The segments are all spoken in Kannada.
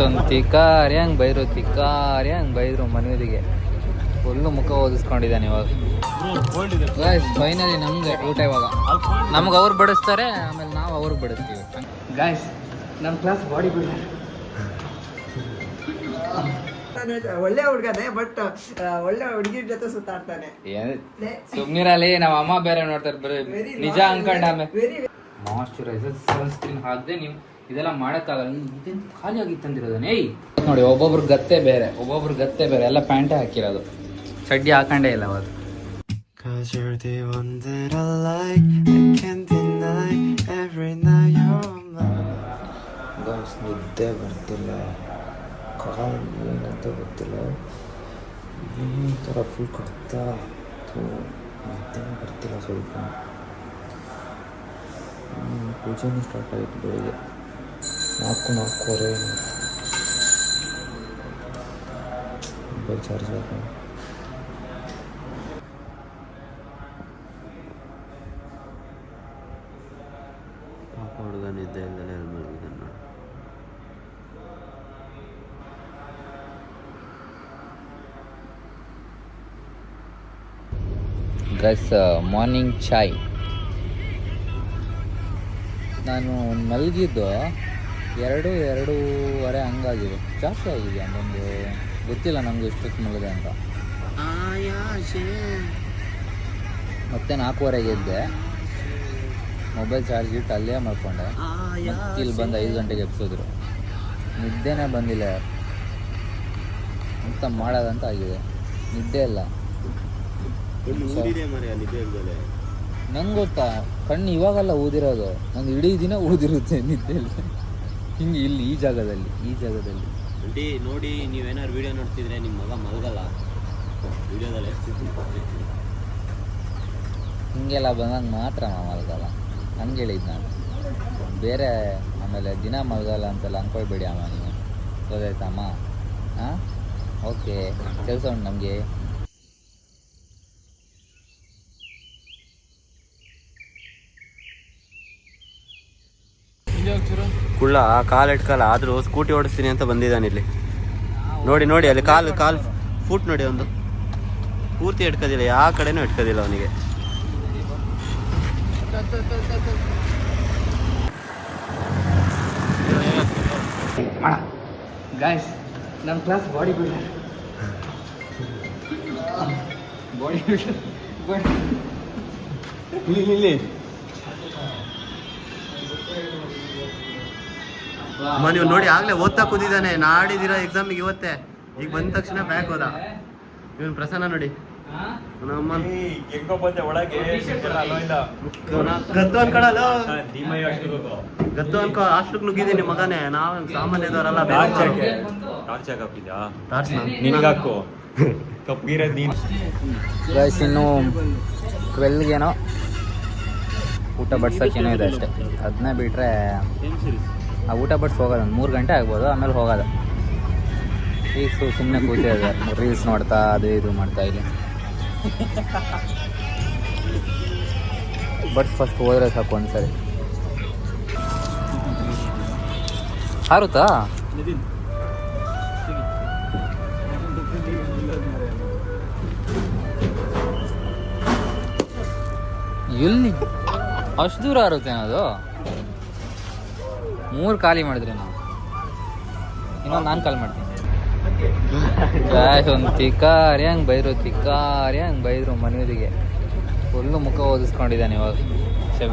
ಒಂದು ತಿಕ್ಕಾರಿ ಹಂಗೆ ಬೈದ್ರು ಮನೆಯದಿಗೆ ಫುಲ್ಲು ಮುಖ ಓದಿಸ್ಕೊಂಡಿದ್ದಾನೆ ಇವಾಗ. ಗಾಯ್ಸ್ ಫೈನಲಿ ನಮ್ಗೆ ಊಟ ಇವಾಗ. ನಮ್ಗೆ ಅವ್ರು ಬಡಿಸ್ತಾರೆ, ಆಮೇಲೆ ನಾವು ಅವ್ರಿಗೆ ಬಡಿಸ್ತೀವಿ. ಗಾಯ್ಸ್ ನಮ್ಮ ಕ್ಲಾಸ್ ಬಾಡಿ ಬಿಲ್ಡರ್ ಒಳ್ಳೆ ಹುಡುಗನೇ, ಬಟ್ ಒಳ್ಳೆ ಹುಡುಗಿ ಜೊತೆ ಸುತ್ತಾಡ್ತಾನೆ. ಸುಮ್ನಿರಲ್ಲಿ ನಮ್ಮ ಅಮ್ಮ ಬೇರೆ ನೋಡ್ತಾರೆ, ಬರೀ ನಿಜ ಅನ್ಕೊಂಡ. ಆಮೇಲೆ ಮಾಯಿಶ್ಚರೈಸರ್ ಸನ್ಸ್ಕ್ರೀನ್ ಹಾಕದೆ ನೀವು ಇದೆಲ್ಲ ಮಾಡೋಕ್ಕಾಗಲ್ಲ. ಇದೆಂತ ಖಾಲಿ ಆಗಿತ್ತು ತಂದಿರೋದನ್ನ. ಏಯ್ ನೋಡಿ, ಒಬ್ಬೊಬ್ರು ಗತ್ತೆ ಬೇರೆ ಎಲ್ಲ ಪ್ಯಾಂಟೇ ಹಾಕಿರೋದು, ಚಡ್ಡಿ ಹಾಕೊಂಡೇ ಇಲ್ಲ ಅವತ್ತು. ನಿದ್ದೆ ಬರ್ತಿಲ್ಲ, ಕಾಲು ಏನಂತ ಗೊತ್ತಿಲ್ಲ, ಈ ಥರ ಫುಲ್ ಕಟ್ತಾ ನಿದ್ದೆ ಬರ್ತಿಲ್ಲ ಸ್ವಲ್ಪ. ಪೂಜೆನೂ ಸ್ಟಾರ್ಟ್ ಆಯಿತು ಬೆಳಿಗ್ಗೆ 4:04 ಮೊಬೈಲ್ ಚಾರ್ಜ್ ಹಾಕೋಣ. ಪಾಪ ಹುಡುಗ ನಿದ್ದೆ ಇಲ್ಲದೆ ಮಲಗಿದ್ದಾನೆ ನೋಡಿ. ಗೈಸ್ ಮಾರ್ನಿಂಗ್ ಚಾಯ್. ನಾನು ಮಲಗಿದ್ದು 2:30 ಹಂಗಾಗಿದೆ, ಜಾಸ್ತಿ ಆಗಿದೆ. ಒಂದು ಗೊತ್ತಿಲ್ಲ ನಮಗೆ ಎಷ್ಟೊತ್ತು ಮಲಗಿದೆ ಅಂತ. ಮತ್ತೆ 4:15 ಎದ್ದೆ, ಮೊಬೈಲ್ ಚಾರ್ಜ್ ಇಟ್ಟು ಅಲ್ಲೇ ಮಾಡ್ಕೊಂಡೆ. ಮತ್ತೆ ಇಲ್ಲಿ ಬಂದು 5 ಗಂಟೆಗೆ ಎಬ್ಸಿದ್ರು. ನಿದ್ದೆನೇ ಬಂದಿಲ್ಲ ಅಂತ ಮಾಡೋದಂತ ಆಗಿದೆ, ನಿದ್ದೆ ಇಲ್ಲ. ನಂಗೆ ಗೊತ್ತಾ, ಕಣ್ಣು ಇವಾಗೆಲ್ಲ ಊದಿರೋದು, ನಂಗೆ ಇಡೀ ದಿನ ಊದಿರುತ್ತೆ ನಿದ್ದೆಯಲ್ಲಿ. ಹಿಂಗೆ ಇಲ್ಲಿ ಈ ಜಾಗದಲ್ಲಿ ಆಂಟಿ ನೋಡಿ, ನೀವೇನಾದ್ರು ವಿಡಿಯೋ ನೋಡ್ತಿದ್ರೆ ನಿಮ್ಮ ಮಗ ಮಲಗಲ್ಲ ವಿಡಿಯೋದಲ್ಲಿ. ಹಿಂಗೆಲ್ಲ ಬಂದಾಗ ಮಾತ್ರ ಮಲಗಲ್ಲ, ಹಂಗೆ ಹೇಳಿದ್ದು ನಾನು. ಬೇರೆ ಆಮೇಲೆ ದಿನ ಮಲಗಲ್ಲ ಅಂತೆಲ್ಲ ಅಂದ್ಕೊಳ್ಬೇಡಿ ಅಮ್ಮ ನೀವು, ಗೊತ್ತಾಯ್ತಮ್ಮ? ಹಾಂ, ಓಕೆ, ಕೆಲಸ ಉಂಟು ನಮಗೆ. ಕುಳ್ಳ ಕಾಲು ಇಟ್ಕಲ್ಲ, ಆದರೂ ಸ್ಕೂಟಿ ಓಡಿಸ್ತೀನಿ ಅಂತ ಬಂದಿದ್ದಾನೆ ಇಲ್ಲಿ. ನೋಡಿ ಅಲ್ಲಿ ಕಾಲು ಫೂಟ್ ನೋಡಿ, ಒಂದು ಪೂರ್ತಿ ಇಟ್ಕೋದಿಲ್ಲ, ಯಾವ ಕಡೆನೂ ಇಟ್ಕೋದಿಲ್ಲ ಅವನಿಗೆ. ಗಾಯ್ಸ್ ನಮ್ಮ ಕ್ಲಾಸ್ ಬಾಡಿ ಬಿಲ್ಡರ್ ಇಲ್ಲಿ ನೀವು ನೋಡಿ, ಆಗ್ಲೇ ಓದ್ತಾ ಕೂತಿದ್ದಾನೆ. ನಾಡಿದಿರೋ ಎಕ್ಸಾಮಿಗೆ ಇವತ್ತೇ, ಈಗ ಬಂದ ತಕ್ಷಣ ಬ್ಯಾಕ್ ಹೋದ. ಇವನ್ ಪ್ರಸನ್ನ ನೋಡಿ, ಗತ್ತು ಅನ್ಕೊಳಲ್ಲ, ಗತ್ತು ಅನ್ಕೋ. ಹಾಸ್ಟೆಲ್ ನುಗ್ಗಿದ್ದೀನಿ ಮಗನೇ, ನಾವು ಸಾಮಾನ್ಯದವರೆಲ್ಲ ಗೈಸ್ ಇನ್ನು 12ಗೇನೋ ಊಟ ಬಡ್ಸೋಕ್ಕೇನೋ ಇದೆ ಅಷ್ಟೇ. ಅದನ್ನೇ ಬಿಟ್ಟರೆ ಆ ಊಟ ಬಡ್ಸ್ ಹೋಗೋದು ಒಂದು 3 ಗಂಟೆ ಆಗ್ಬೋದು, ಆಮೇಲೆ ಹೋಗೋದು. ಈಗ ಸುಮ್ಮನೆ ಕೂತಿದೆ, ರೀಲ್ಸ್ ನೋಡ್ತಾ ಅದು ಇದು ಮಾಡ್ತಾ ಇಲ್ಲಿ. ಬಡ್ಸ್ ಫಸ್ಟ್ ಹೋದ್ರೆ ಸಾಕು ಒಂದ್ಸರಿ. ಹಾರುತ್ತಾ ಎಲ್ಲಿ ಅಷ್ಟು ದೂರ ಹಾರುತ್ತೆ ಅದು? 3 ಖಾಲಿ ಮಾಡಿದ್ರೆ ನಾವು, ಇನ್ನೊಂದು ನಾನು ಕಾಲ್ ಮಾಡ್ತೀನಿ. ಒಂದು ತಿಕ್ಕಾರಿ ಹಂಗೆ ಬೈದ್ರು ಮನೆಯದಿಗೆ ಫುಲ್ಲು ಮುಖ ಓದಿಸ್ಕೊಂಡಿದ್ದಾನೆ ಇವಾಗ.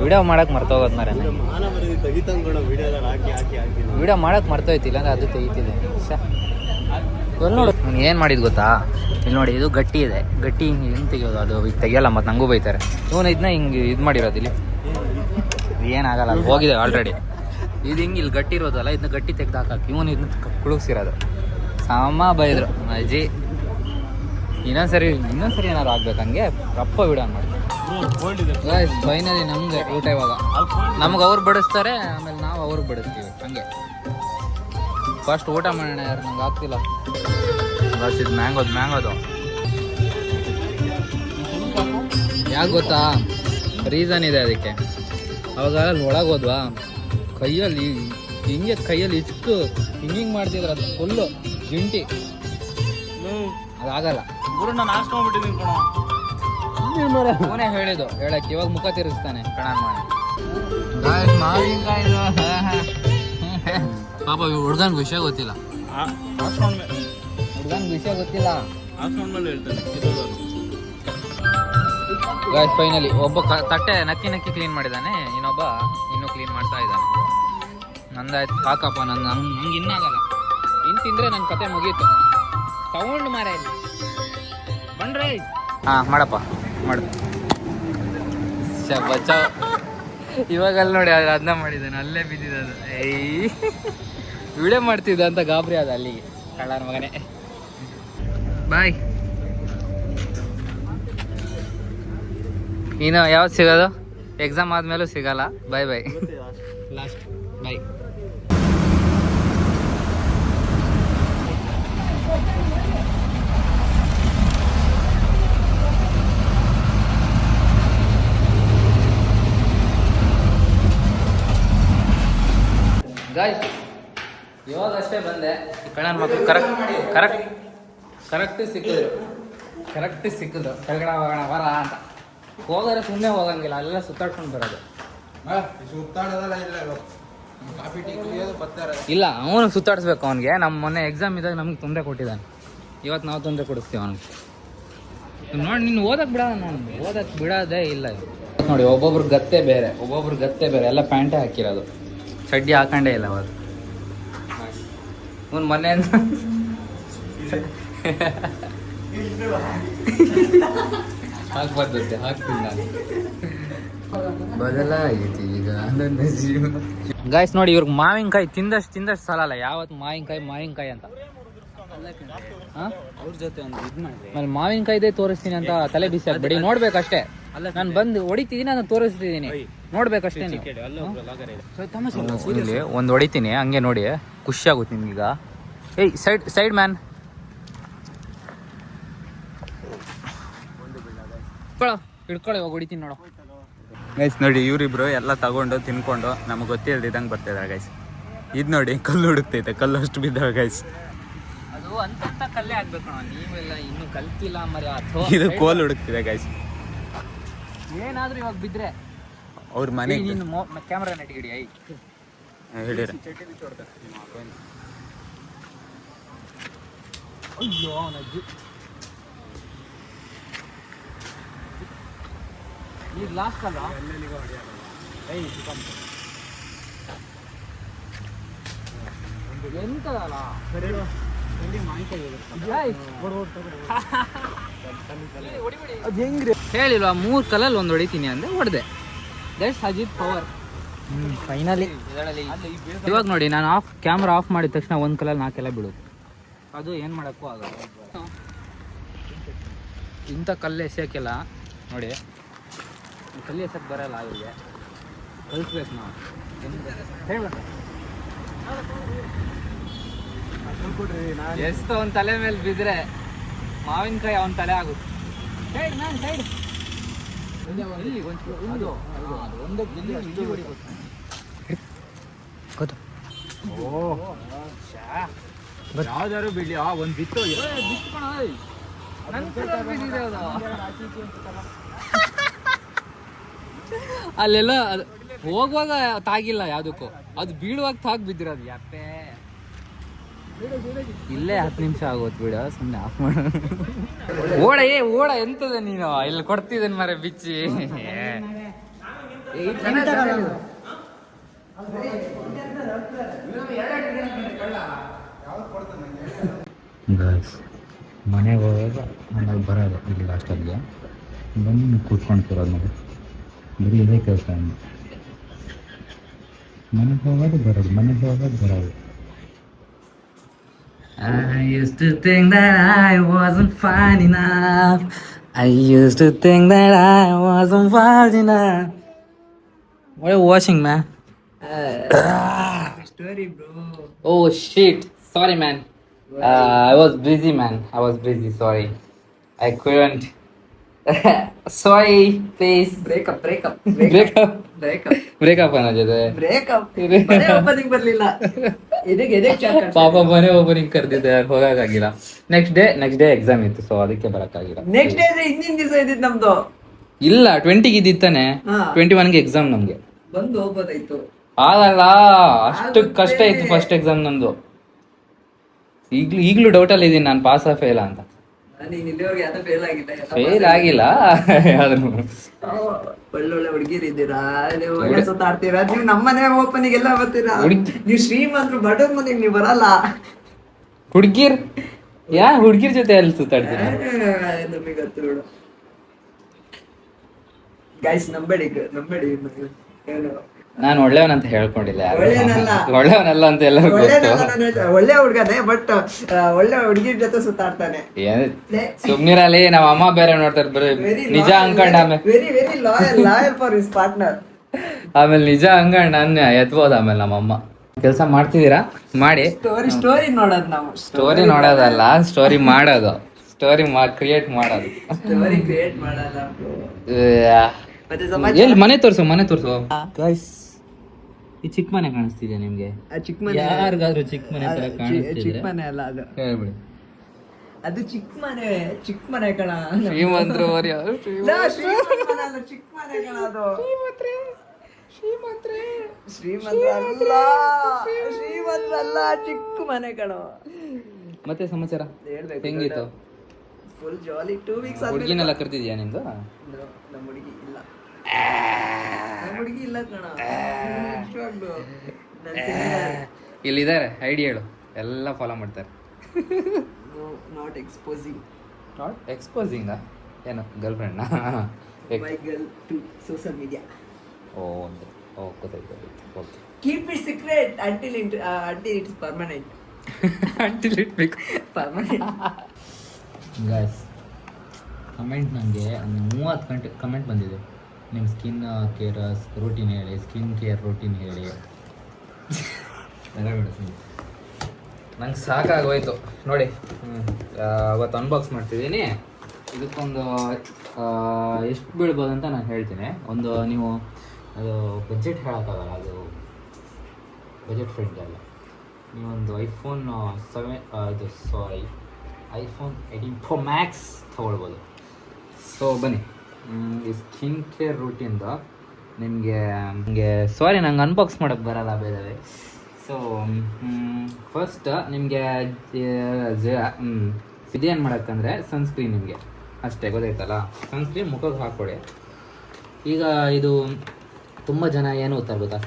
ವಿಡಿಯೋ ಮಾಡಕ್ಕೆ ಮರ್ತೋಗೋದು ಮಾರ, ವಿಡಿಯೋ ಮಾಡಕ್ಕೆ ಮರ್ತೋಯ್ತಿಲ್ಲ ಅಂದ್ರೆ ಅದು ತೆಗಿತಿದೆ. ಇವಾಗ ನೋಡು ಏನು ಮಾಡಿದ್ದು ಗೊತ್ತಾ, ಇಲ್ಲಿ ನೋಡಿ, ಇದು ಗಟ್ಟಿ ಇದೆ, ಗಟ್ಟಿ ಹಿಂಗೆ ತೆಗಿಯೋದು, ಅದು ಈಗ ತೆಗಿಯಲ್ಲ, ಮತ್ತು ನಂಗೂ ಬೈತಾರೆ. ಇವನು ಇದನ್ನ ಹಿಂಗೆ ಇದು ಮಾಡಿರೋದು, ಇಲ್ಲಿ ಏನಾಗಲ್ಲ, ಅಲ್ಲಿ ಹೋಗಿದೆ ಆಲ್ರೆಡಿ. ಇದು ಹಿಂಗೆ ಇಲ್ಲಿ ಗಟ್ಟಿ ಇರೋದಲ್ಲ, ಇದನ್ನ ಗಟ್ಟಿ ತೆಗ್ದು ಹಾಕಿ ಇವನು ಇದನ್ನ ಕುಳುಗ್ಸಿರೋದು. ಅಮ್ಮ ಬೈದ್ರು, ಅಜ್ಜಿ ಇನ್ನೊಂದ್ಸರಿ ಏನಾದ್ರು ಆಗ್ಬೇಕು, ಹಂಗೆ ರಪ್ಪ ವಿಡಿಯೋ ಮಾಡಿ. ಫೈನಲಿ ನಮ್ಗೆ ಊಟ ಇವಾಗ. ನಮ್ಗೆ ಅವ್ರು ಬಡಿಸ್ತಾರೆ, ಆಮೇಲೆ ನಾವು ಅವ್ರಿಗೆ ಬಡಿಸ್ತೀವಿ. ಹಂಗೆ ಫಸ್ಟ್ ಊಟ ಮಾಡೋಣ. ಯಾರು ನಂಗೆ ಆಗ್ತಿಲ್ಲ. ಬಸ್ ಇದು ಮ್ಯಾಂಗೋದು ಯಾಕೆ ಗೊತ್ತಾ, ರೀಸನ್ ಇದೆ ಅದಕ್ಕೆ. ಅವಾಗ ಒಳಗೆ ಹೋದ್ವಾ, ಕೈಯಲ್ಲಿ ಹಿಂಗೆ ಇಚ್ಕು ಹಿಂಗಿಂಗ್ ಮಾಡ್ತಿದ್ರ ಅದು ಫುಲ್ಲು ಜುಂಟಿ ಅದಾಗಲ್ಲ. ನಾನು ಹಾಸ್ಕೊಂಡ್ಬಿಟ್ಟಿದ್ದೀನಿ ಕಣ. ಅವನೇ ಹೇಳಿದ್ದು ಹೇಳಕ್ಕೆ, ಇವಾಗ ಮುಖ ತಿರುಗಿಸ್ತಾನೆ ಕಣ ಮಾಡಿ. ಪಾಪ ಹುಡ್ಗನ್ಗೆ ವಿಷಯ ಗೊತ್ತಿಲ್ಲ, ಹುಡ್ಗನ್ಗೆ ವಿಷಯ ಗೊತ್ತಿಲ್ಲ. ಗಾಯ್ಸ್ ಫೈನಲಿ ಒಬ್ಬ ತಟ್ಟೆ ನಕ್ಕಿ ನಕ್ಕಿ ಕ್ಲೀನ್ ಮಾಡಿದ್ದಾನೆ, ಇನ್ನೊಬ್ಬ ಇನ್ನೂ ಕ್ಲೀನ್ ಮಾಡ್ತಾ ಇದ್ದಾನೆ. ನಂದಾಯ್ತು ಸಾಕಪ್ಪ, ನಂಗೆ ಇನ್ನಾಗಲ್ಲ. ಇನ್ನು ತಿಂದರೆ ನನ್ನ ಕತೆ ಮುಗೀತು. ಸೌಂಡ್ ಮಾರ ಇಲ್ಲಿ ಬನ್ರಿ. ಹಾಂ ಮಾಡಪ್ಪ ಮಾಡು. ಬಚಾವ್. ಇವಾಗ ಅಲ್ಲಿ ನೋಡಿ ಅದನ್ನ ಮಾಡಿದ್ದಾನೆ, ಅಲ್ಲೇ ಬಿದ್ದಿದ್ದ ಅದು. ಏಯ್ ವಿಡಿಯೋ ಮಾಡ್ತಿದ್ದ ಅಂತ ಗಾಬರಿ ಅದ ಅಲ್ಲಿಗೆ ಕಳ್ಳನ ಮಗನೇ. ಬಾಯ್. ಇನ್ನು ಯಾವ್ದು ಸಿಗೋದು? ಎಕ್ಸಾಮ್ ಆದ್ಮೇಲೂ ಸಿಗಲ್ಲ. ಬಾಯ್ ಬಾಯ್ ಲಾಸ್ಟ್ ಬಾಯ್. ಗಾಯ್ಸ್ ಇವಾಗ ಅಷ್ಟೇ ಬಂದೆ. ಕಳ್ಳನ ಮಕ್ಕಳು ಕರೆಕ್ಟ್ ಸಿಕ್ಕಿದ್ರು ಕೆಳಗಡೆ ಹೋಗೋಣ ಬರ ಅಂತ. ಹೋಗೋರೆ ಸುಮ್ಮನೆ ಹೋಗಂಗಿಲ್ಲ, ಅಲ್ಲೆಲ್ಲ ಸುತ್ತಾಡ್ಕೊಂಡು ಬರೋದು. ಇಲ್ಲ ಅವನು ಸುತ್ತಾಡಿಸ್ಬೇಕು ಅವನಿಗೆ. ನಮ್ಮ ಮೊನ್ನೆ ಎಕ್ಸಾಮ್ ಇದ್ದಾಗ ನಮ್ಗೆ ತೊಂದರೆ ಕೊಟ್ಟಿದ್ದಾನೆ, ಇವತ್ತು ನಾವು ತೊಂದರೆ ಕೊಡಿಸ್ತೀವಿ ಅವನಿಗೆ. ನೋಡಿ ನೀನು ಓದಕ್ಕೆ ಬಿಡೋಣ, ನಾನು ಓದಕ್ಕೆ ಬಿಡೋದೇ ಇಲ್ಲ. ನೋಡಿ ಒಬ್ಬೊಬ್ರು ಗತ್ತೆ ಬೇರೆ ಎಲ್ಲ ಪ್ಯಾಂಟೇ ಹಾಕಿರೋದು, ಚಡ್ಡಿ ಹಾಕೊಂಡೇ ಇಲ್ಲ ಅವತ್ತು. ಅವ್ನು ಮೊನ್ನೆ ಹಾಕ್ಬಾರ್ದು, ಹಾಕ್ತೀನಿ ನಾನು. ಬದಲಾಯಿತು ಈಗ ನನ್ನ ಜೀವನ. ಗಾಯ್ಸ್ ನೋಡಿ ಇವ್ರಿಗೆ ಮಾವಿನಕಾಯಿ ತಿಂದಷ್ಟು ಸಾಲಲ್ಲ. ಯಾವತ್ತು ಮಾವಿನಕಾಯಿ ಅಂತ ಅವ್ರ ಜೊತೆ ಒಂದು ಇದು ಮಾಡಿ ಆಮೇಲೆ ಮಾವಿನಕಾಯಿದೇ ತೋರಿಸ್ತೀನಿ ಅಂತ ತಲೆ ಬಿಸಿ ಆಗ್ಬೇಡಿ. ನೋಡ್ಬೇಕಷ್ಟೇ, ನಾನು ಬಂದು ಹೊಡಿತಿದ್ದೀನಿ, ನಾನು ತೋರಿಸ್ತಿದ್ದೀನಿ, ನೋಡ್ಬೇಕಷ್ಟೇ. ಇಲ್ಲಿ ಒಂದು ಹೊಡಿತೀನಿ ಹಂಗೆ ನೋಡಿ, ಖುಷಿ ಆಗುತ್ತೆ ನಿಮ್ಗೀಗ. ಏಯ್ ಸೈಡ್ ಮ್ಯಾನ್ ಹಿಡ್ಕೊಳ್ಳಿ, ಇವಾಗ ಹೊಡಿತೀನಿ ನೋಡು. ಗೈಸ್ ನೋಡಿ ಇವರಿಬ್ರು ಎಲ್ಲ ತಗೊಂಡು ತಿನ್ಕೊಂಡು ನಮಗೆ ಗೊತ್ತಿಲ್ದಿದ್ದಂಗೆ ಬರ್ತಿದ್ದಾರೆ ಗೈಸ್. ಇದು ನೋಡಿ ಕಲ್ಲು ಹುಡುಕ್ತೈತೆ, ಕಲ್ಲು ಅಷ್ಟು ಬಿದ್ದಾವೆ ಗೈಸ್. ಅದು ಅಂತ ಕಲ್ಲೇ ಆಗ್ಬೇಕು, ನೀವೆಲ್ಲ ಇನ್ನೂ ಕಲ್ತಿಲ್ಲ ಮರಿ. ಇದು ಕೋಲ್ ಹುಡುಕ್ತಿದೆ ಗೈಸ್. ಏನಾದ್ರೂ ಇವಾಗ ಬಿದ್ರೆ ಅವ್ರ ಮನೆ ನೀನು ಕ್ಯಾಮ್ರಾ ನೆಟ್ಗಿಡಿ. ಐ ಹೇಳಿರ ಅಯ್ಯೋ ನಜ್ಜು ಈಗ ಲಾಸ್ಟ್ ಅಲ್ಲ. ಎಂತದಲ್ಲ ಹೇಳಿಲ್ವಾ 3 ಕಲ್ಲಲ್ಲಿ ಒಂದು ಹೊಡಿತೀನಿ ಅಂದ್ರೆ ಹೊಡೆದೆ. That's Ajit power. ಫೈನಲಿ ಇವಾಗ ನೋಡಿ ನಾನು ಕ್ಯಾಮ್ರಾ ಆಫ್ ಮಾಡಿದ ತಕ್ಷಣ 1 ಕಲ್ಲಲ್ಲಿ 4 ಎಲ್ಲ ಬೀಳೋದು. ಅದು ಏನು ಮಾಡೋಕ್ಕೂ ಆಗಲ್ಲ. ಇಂಥ ಕಲ್ಲು ಎಸೆಯೋಕ್ಕೆಲ್ಲ ನೋಡಿ, ಕಲ್ಲು ಎಸಕ್ಕೆ ಬರಲ್ಲ ಇವ್ರಿಗೆ, ಕಲಿಸ್ಬೇಕು ನಾವು. ಎಷ್ಟು ಅವನ ತಲೆ ಮೇಲೆ ಬಿದ್ದರೆ ಮಾವಿನಕಾಯಿ ಅವನ ತಲೆ ಆಗುತ್ತೆ. ಯಾವ್ದಾರು ಬಿಡ್ಲಿ ಒಂದು ಬಿತ್ತು ಅಲ್ಲೆಲ್ಲ ಅದು ಹೋಗುವಾಗ ತಾಗಿಲ್ಲ ಯಾವುದಕ್ಕೂ, ಅದು ಬೀಳುವಾಗ ತಾಗಿ ಬಿದ್ದಿರೋದು. ಯಾಪೆ ಇಲ್ಲೇ 10 ನಿಮಿಷ ಆಗೋದು ಬಿಡ, ಸುಮ್ಮನೆ ಆಫ್ ಮಾಡ. ಓಡ ಎಂತದ ನೀನು ಇಲ್ಲಿ ಕೊಡ್ತಿದ್ದೇನೆ ಮರ ಬಿಚ್ಚಿ. ಮನೆಗೆ ಹೋದಾಗ ಆಮೇಲೆ ಬರೋದು ಇಲ್ಲಿ ಲಾಸ್ಟಲ್ಲಿ ಬಂದು ಕೂತ್ಕೊಂಡ್ತಿರೋದು ನೋಡಿ, ಬರೀ ಇದೇ ಕೆಲಸ. ಮನೆಗೆ ಹೋಗೋದು ಬರೋದು. I used to think that I wasn't fine enough. What are you watching, man? Story, bro. Oh shit! Sorry, man. I was busy, man. Sorry. I couldn't. Sorry, please. Break up. Breakup ಅನ್ನೋ ಜೊತೆ ಓಪನಿಂಗ್ ಬರ್ಲಿಲ್ಲ ಇದಕ್ಕೆ ಪಾಪ ಮನೆ ಓಪನಿಂಗ್ ಕರೆದಿದ್ದೆ ಹೋಗಕ್ಕಾಗಿಲ್ಲ. ನೆಕ್ಸ್ಟ್ ಡೇ ಎಕ್ಸಾಮ್ ಇತ್ತು, ಸೊ ಅದಕ್ಕೆ ಬರಕ್ಕಾಗಿಲ್ಲ. ನೆಕ್ಸ್ಟ್ ಡೇ ಹಿಂದಿನ ದಿವಸ ಇದ್ದಿದ್ದು ನಮ್ದು. ಇಲ್ಲ 20ಗೆ ಇದ್ದಿತ್ತಾನೆ, ಹಾ. 21ಗೆ ಎಕ್ಸಾಮ್ ನಮ್ಗೆ. ಬಂದು ಹೋಗ್ಬೋದಾಯ್ತು. ಆಗಲ್ಲ, ಅಷ್ಟು ಕಷ್ಟ ಇತ್ತು ಫಸ್ಟ್ ಎಕ್ಸಾಮ್ ನಮ್ದು. ಈಗ್ಲೂ ಡೌಟ್ ಅಲ್ಲಿ ಇದೀನಿ ನಾನು ಪಾಸ್ ಫೇಲ್ ಅಂತ. ನೀನ್ ಇಲ್ಲಿವರೆಗೆ ಯಾವ್ದೋ ಫೇಲ್ ಆಗಿಲ್ಲ. ಫೇಲ್ ಆಗಿಲ್ಲ ಯಾವ್ದು. ಒಳ್ಳೊಳ್ಳೆ ಹುಡುಗಿರು ಇದ್ದೀರಾ, ನೀವು ಒಳ್ಳೆ ಸುತ್ತಾಡ್ತೀರಾ, ನೀವು ನಮ್ಮನೆ ಓಪನಿಗೆ ಎಲ್ಲ ಬರ್ತೀರಾ. ನೀವು ಶ್ರೀಮಂತರು, ಬಡವ್ರ ಮನೆಗೆ ನೀವು ಬರಲ್ಲ. ಹುಡ್ಗಿರ್ ಹುಡ್ಗಿರ್ ಜೊತೆ ಅಲ್ಲಿ ಸುತ್ತಾಡ್ತೀರ? ನಮಗೆ ಗೊತ್ತು ಬಿಡು ಗೈಸ್, ನಂಬೇಡಿ ಏನು ನಾನು ಒಳ್ಳೆಯವನಂತ ಹೇಳ್ಕೊಂಡಿಲ್ಲ ಯಾರು. ಒಳ್ಳೆಯವನಲ್ಲ. ಒಳ್ಳೆಯವನಲ್ಲ ಅಂತ ಎಲ್ಲ ಗೊತ್ತು. ಒಳ್ಳೆ ಹುಡ್ಗನೇ, ಬಟ್ ಒಳ್ಳೆ ಹುಡುಗಿರ ಜೊತೆ ಸುತ್ತಾಡ್ತಾನೆ. ಸುಮ್ನಿರಲ್ಲಿ ನಮ್ಮ ಅಮ್ಮ ಬೇರೆ ನೋಡ್ತಾರೆ, ಬರೀ ನಿಜ ಅನ್ಕೊಂಡ ಆಮೇಲೆ very loyal for his partner. ಆಮೇಲೆ ನಿಜ ಹಂಗಂಡ್ ನಾನು ಎತ್ಬೋದು ಆಮೇಲೆ ನಮ್ಮಮ್ಮ. ಕೆಲಸ ಮಾಡ್ತಿದ್ದೀರಾ ಮಾಡಿ. ಸ್ಟೋರಿ ನೋಡೋದು ನಾವು. ಸ್ಟೋರಿ ನೋಡೋದಲ್ಲ, ಸ್ಟೋರಿ ಮಾಡೋದು. ಸ್ಟೋರಿ ಕ್ರಿಯೇಟ್ ಮಾಡೋದು. ಸ್ಟೋರಿ ಕ್ರಿಯೇಟ್ ಮಾಡಲ್ಲ. ಎಲ್ಲಿ ಮನೆ ತೋರ್ಸು ಗೈಸ್. ಈ ಚಿಕ್ಕ ಮನೆ ಕಾಣಿಸ್ತಿದೆ ನಿಮ್ಗೆ? ಚಿಕ್ಕ ಮನೆ ಯಾರಿಗಾದ್ರೂ ಚಿಕ್ಕ ಮನೆ ತರ ಕಾಣಿಸ್ತಿದೆ? ಚಿಕ್ಕ ಮನೆ ಅಲ್ಲ ಅದು, ಹೇಳ್ಬಿಡಿ. ಅದು ಚಿಕ್ಕ ಮನೆ ಕಣ. ಶ್ರೀಮಂತರು ಚಿಕ್ಕ ಮನೆ ಕಣ ಅದು. ಶ್ರೀಮಂತರಲ್ಲ, ಚಿಕ್ಕ ಮನೆ ಕಣ. ಮತ್ತೆ ಸಮಾಚಾರ ಹೆಂಗಿತ್ತು? Full jolly. 2 ವೀಕ್ಸ್ ಹುಡುಗಿನೆಲ್ಲ ಕರ್ತಿದ್ಯಾ ನಿಂದು? ನಮ್ಮ ಹುಡುಗಿ ಇಲ್ಲ ಕಣ. ಇಲ್ಲಿದ್ದಾರೆ, ಐಡಿ ಹೇಳು, ಎಲ್ಲ ಫಾಲೋ ಮಾಡ್ತಾರೆ. ನಾಟ್ ಎಕ್ಸ್ಪೋಸಿಂಗ್ ಏನು girlfriend? My girl to social media. ಗೊತ್ತಾಯ್ತು. Okay, keep it secret until it's permanent. until it becomes permanent. Guys, comment ನನಗೆ ಒಂದು 30 ಕಮೆಂಟ್ ಬಂದಿದೆ. ನಿಮ್ಮ ಸ್ಕಿನ್ ಕೇರ್ ರೂಟೀನ್ ಹೇಳಿ, ಸ್ಕಿನ್ ಕೇರ್ ರೂಟೀನ್ ಹೇಳಿ. ನಂಗೆ ಸಾಕಾಗೋಯ್ತು ನೋಡಿ. ಅವತ್ತು ಅನ್ಬಾಕ್ಸ್ ಮಾಡ್ತಿದ್ದೀನಿ. ಇದಕ್ಕೊಂದು ಎಷ್ಟು ಬೀಳ್ಬೋದು ಅಂತ ನಾನು ಹೇಳ್ತೀನಿ. ಒಂದು ನೀವು ಅದು ಬಜೆಟ್ ಹೇಳೋಕ್ಕಾಗಲ್ಲ, ಅದು ಬಜೆಟ್ ಫ್ರೆಂಡ್ಲಿ ಅಲ್ಲ. ನೀವೊಂದು ಐಫೋನ್ 18 Pro Max ತೊಗೊಳ್ಬೋದು. ಸೊ ಬನ್ನಿ, ಈ ಸ್ಕಿನ್ ಕೇರ್ ರೂಟೀನ್ದ ನಿಮಗೆ ಸಾರಿ ನಂಗೆ ಅನ್ಬಾಕ್ಸ್ ಮಾಡೋಕ್ಕೆ ಬರಲ್ಲ ಬೇರೆ. ಸೊ ಫಸ್ಟ್ ನಿಮಗೆ ಇದೇನು ಮಾಡೋಕ್ಕಂದ್ರೆ ಸನ್ಸ್ಕ್ರೀನ್ ನಿಮಗೆ ಅಷ್ಟೇ, ಗೊತ್ತಾಯ್ತಲ್ಲ? ಸನ್ಸ್ಕ್ರೀನ್ ಮುಖಕ್ಕೆ ಹಾಕ್ಕೊಡಿ. ಈಗ ಇದು ತುಂಬ ಜನ ಏನು ಓದ್ತಾರೆ ಗೊತ್ತಾ?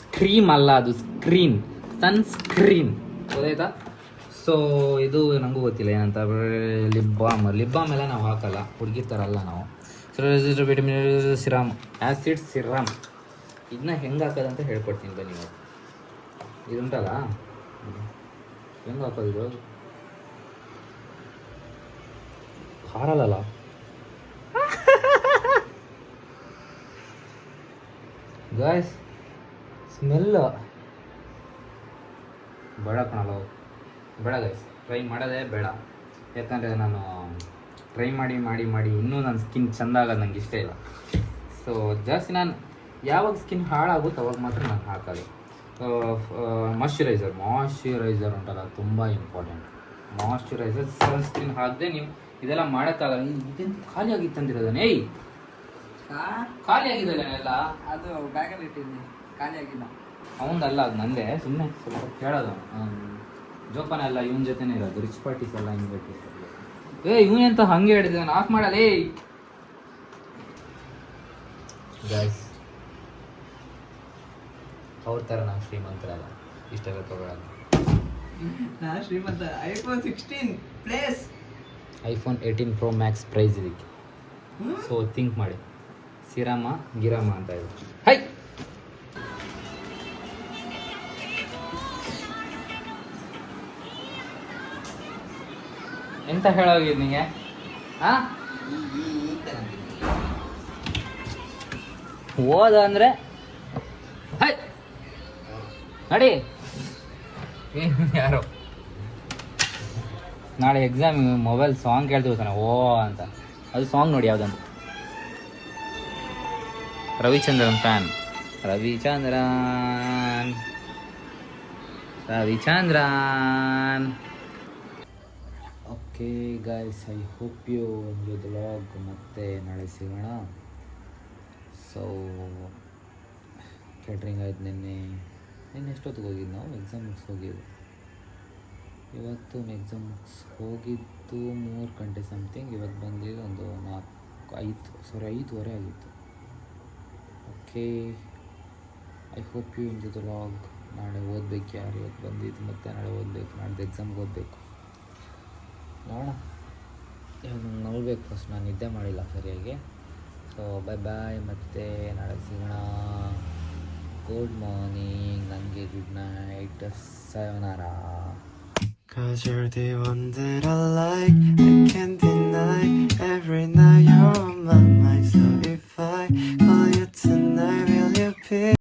ಸ್ಕ್ರೀಮ್ ಅಲ್ಲ, ಅದು ಸನ್ಸ್ಕ್ರೀನ್ ಗೊತ್ತಾಯ್ತಾ? ಸೊ ಇದು ನನಗೂ ಗೊತ್ತಿಲ್ಲ ಏನಂತ. ಲಿಪ್ ಬಾಮ್ ಎಲ್ಲ ನಾವು ಹಾಕಲ್ಲ, ಹುಡುಗಿ ಥರ ಅಲ್ಲ ನಾವು. ವಿಟಮಿನ್ ಸಿರಾಮ್, ಆ್ಯಸಿಡ್ ಸಿರಾಮ್, ಇದನ್ನ ಹೆಂಗೆ ಹಾಕೋದಂತ ಹೇಳ್ಕೊಡ್ತೀನಿ ಬನ್ನಿ. ನೀವು ಇದುಂಟಲ್ಲ, ಹೆಂಗೆ ಹಾಕೋದು? ಇದು ಖಾರಲ್ಲ, ಗಾಯ್ಸ್ ಸ್ಮೆಲ್ ಬೇಡ ಕಣಲ್ಲ, ಬೇಡ ಗೈಸ್, ಟ್ರೈ ಮಾಡೋದೇ ಬೇಡ. ಯಾಕಂದರೆ ನಾನು ಟ್ರೈ ಮಾಡಿ ಇನ್ನೂ ನನ್ನ ಸ್ಕಿನ್ ಚೆಂದ ಆಗೋದು ನಂಗೆ ಇಷ್ಟ ಇಲ್ಲ. ಸೊ ಜಾಸ್ತಿ ನಾನು ಯಾವಾಗ ಸ್ಕಿನ್ ಹಾಳಾಗುತ್ತೆ ಅವಾಗ ಮಾತ್ರ ನಾನು ಹಾಕೋದು. ಮಾಯ್ಶ್ಚರೈಸರ್ ಉಂಟಲ್ಲ, ತುಂಬ ಇಂಪಾರ್ಟೆಂಟ್. ಮಾಯ್ಶ್ಚರೈಸರ್, ಸನ್ಸ್ಕ್ರೀನ್ ಹಾಕದೆ ನೀವು ಇದೆಲ್ಲ ಮಾಡೋಕ್ಕಾಗಲ್ಲ. ಇದೆಂತ ಖಾಲಿ ಆಗಿತ್ತಂದಿರೋದನ್ನ? ಖಾಲಿ ಆಗಿದ್ದಲ್ಲ ಎಲ್ಲ, ಅದು ಬ್ಯಾಗಲ್ಲಿ ಇಟ್ಟಿದ್ದೀನಿ, ಖಾಲಿ ಆಗಿಲ್ಲ. ಅವನದಲ್ಲ, ಅದು ನಂದೇ. ಸುಮ್ಮನೆ ಸ್ವಲ್ಪ ಕೇಳೋದು. ಜೋಪಾನ ಎಲ್ಲ ಇವನ ಜೊತೆನೇ ಇರೋದು. ರಿಚ್ ಪಾರ್ಟೀಸ್ ಎಲ್ಲ ಹಿಂಗೆ ಬೇಕು. ಇವನೆಂತ ಹಂಗೆ ಹೇಳಿದೆ, ನಾನು ಆಫ್ ಮಾಡಲೇ. ಗೈಸ್, ಅವ್ರ ಥರ ನಾವು ಶ್ರೀಮಂತರಲ್ಲ, ಇಷ್ಟೆಲ್ಲ ತೊಗೊಳಲ್ಲ. ನಾನು ಶ್ರೀಮಂತ. IPhone 16 plus, iPhone 18 Pro Max price ಇದಕ್ಕೆ. ಸೊ ಥಿಂಕ್ ಮಾಡಿ, ಸಿರಾಮ ಗಿರಾಮ ಅಂತ ಇದೆ. ಹೈ, ಎಂತ ಹೇಳೋಗಿದ್ ನಿಂಗೆ? ಓದ ಅಂದರೆ ಹೈ ನಡಿ. ಯಾರು ನಾಳೆ ಎಕ್ಸಾಮ್ ಮೊಬೈಲ್ ಸಾಂಗ್ ಕೇಳ್ತಿರ್ತಾನೆ ಓ ಅಂತ. ಅದು ಸಾಂಗ್ ನೋಡಿ ಯಾವುದಂತ. Ravichandran fan. Ravichandran okay guys, I hope you enjoy the vlog. ಮತ್ತೆ ನಾಳೆ ಸಿಗೋಣ. ಸೊ ಕ್ಯಾಟ್ರಿಂಗ್ ಆಯ್ತು. ನಿನ್ನೆ ಎಷ್ಟೊತ್ತಿಗೆ ಹೋಗಿದ್ದು ನಾವು? ಎಕ್ಸಾಮ್ ಮುಗಿಸ್ ಹೋಗಿದ್ದು. ಇವತ್ತು ಎಕ್ಸಾಮ್ ಮುಗಿಸ್ ಹೋಗಿದ್ದು 3 ಗಂಟೆ ಸಮಥಿಂಗ್. ಇವತ್ತು ಬಂದಿದ್ದು ಒಂದು 5:30 ಆಗಿತ್ತು. Okay, I hope you enjoy the vlog. ನಾಳೆ ಓದಬೇಕು. ಯಾರು ಇವತ್ತು ಬಂದಿದ್ದು ಮತ್ತೆ ನಾಳೆ ಓದಬೇಕು. ನಾಡ್ದು ಎಕ್ಸಾಮ್ಗೆ ಓದಬೇಕು. ನೋಡೋಣ. ಇವಾಗ ನಂಗೆ ನೋಡ್ಬೇಕು ಫಸ್ಟ್. ನಾನು ನಿದ್ದೆ ಮಾಡಿಲ್ಲ ಸರಿಯಾಗಿ. So bye. ಮತ್ತೆ ನಾಳೆ ಸಿಗೋಣ. Good morning. ನನಗೆ ಗುಡ್ ನೈಟ್. ಸಯೋನಾರ. 'Cause you're the one that I like, I can't deny. Every night you're on my mind. So if I call you tonight, will you pick?